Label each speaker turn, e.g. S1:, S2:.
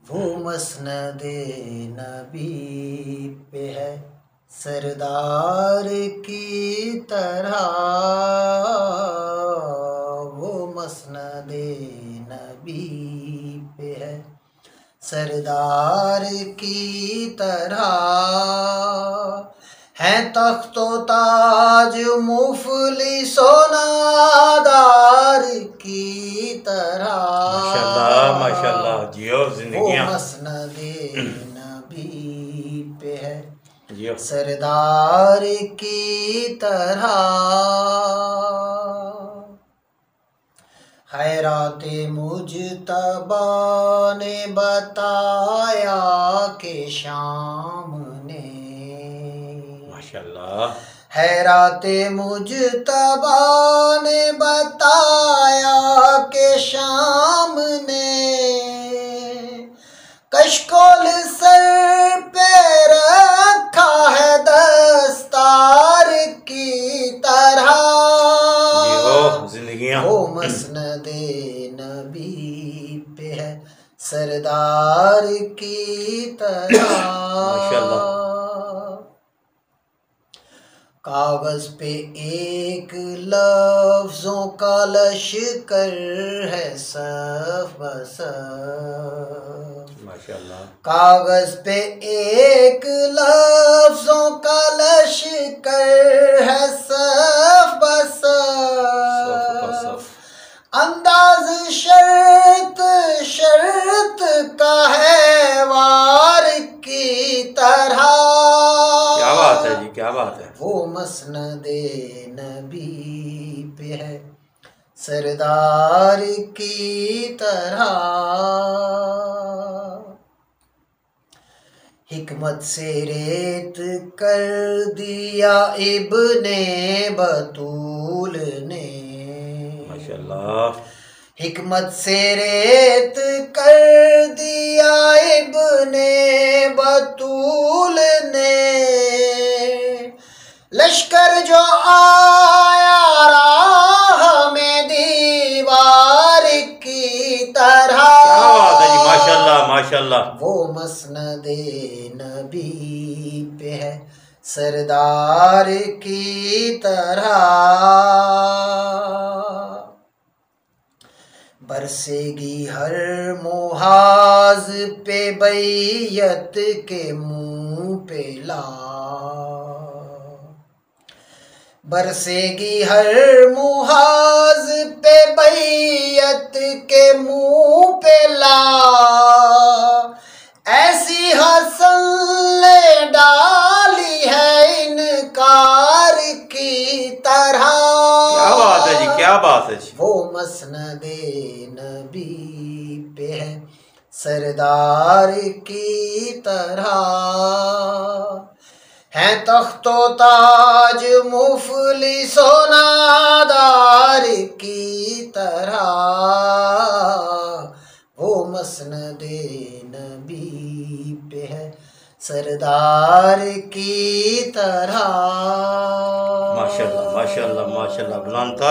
S1: वो मसनदे नबी पे है सरदार की तरह। वो मसनदे नबी पे है सरदार की तरह। है तख्तो ताज मुफलिसो नादार की तरह।
S2: माशाल्लाह माशाल्लाह जियो
S1: वो
S2: जिंदगियां
S1: मसनदे नबी पे है
S2: जियो।
S1: सरदार की तरह। खैराते मुजतबा ने बताया कि शाम ने
S2: माशाल्लाह
S1: खैराते मुजतबा ने बताया कि शाम ने कशकोल सर पे रखा है दस्तार की तरह।
S2: जियो जिंदगियां।
S1: वो मसनदे नबी पे है सरदार की तरह।
S2: माशाल्लाह।
S1: कागज पे एक लफ्जों का लश्कर है सफ बसफ।
S2: माशाल्लाह।
S1: कागज पे एक लफ्जों का लश्कर है सफ बसफ। अंदाज शर्त शर्त का है वार की तरह।
S2: क्या बात है जी, क्या बात है।
S1: वो मसनदे नबी पे है सरदार की तरह। हिकमत से रेत कर दिया इब्ने बतूल ने।
S2: माशाल्लाह।
S1: हिकमत से रेत कर दिया इब्ने बतूल ने। लश्कर जो आया राह में दीवार की तरह।
S2: क्या बात है जी, माशाल्लाह माशाल्लाह।
S1: वो मसनदे नबी पे है सरदार की तरह। बरसेगी हर मुहाज पे बैयत के मुंह पे ला। बरसेगी हर मुहाज पे बैयत के मुंह पे ला। ऐसी हसन ले डाली है इनकार की तरह।
S2: क्या बात है जी, क्या बात है जी।
S1: वो मसनदे नबी पे है सरदार की तरह। है तख्तो ताज मुफलिसो नादार की तरह। वो मसनदे नबी पे है सरदार की तरह।
S2: माशाल्लाह माशाल्लाह माशाल्लाह। बुलंद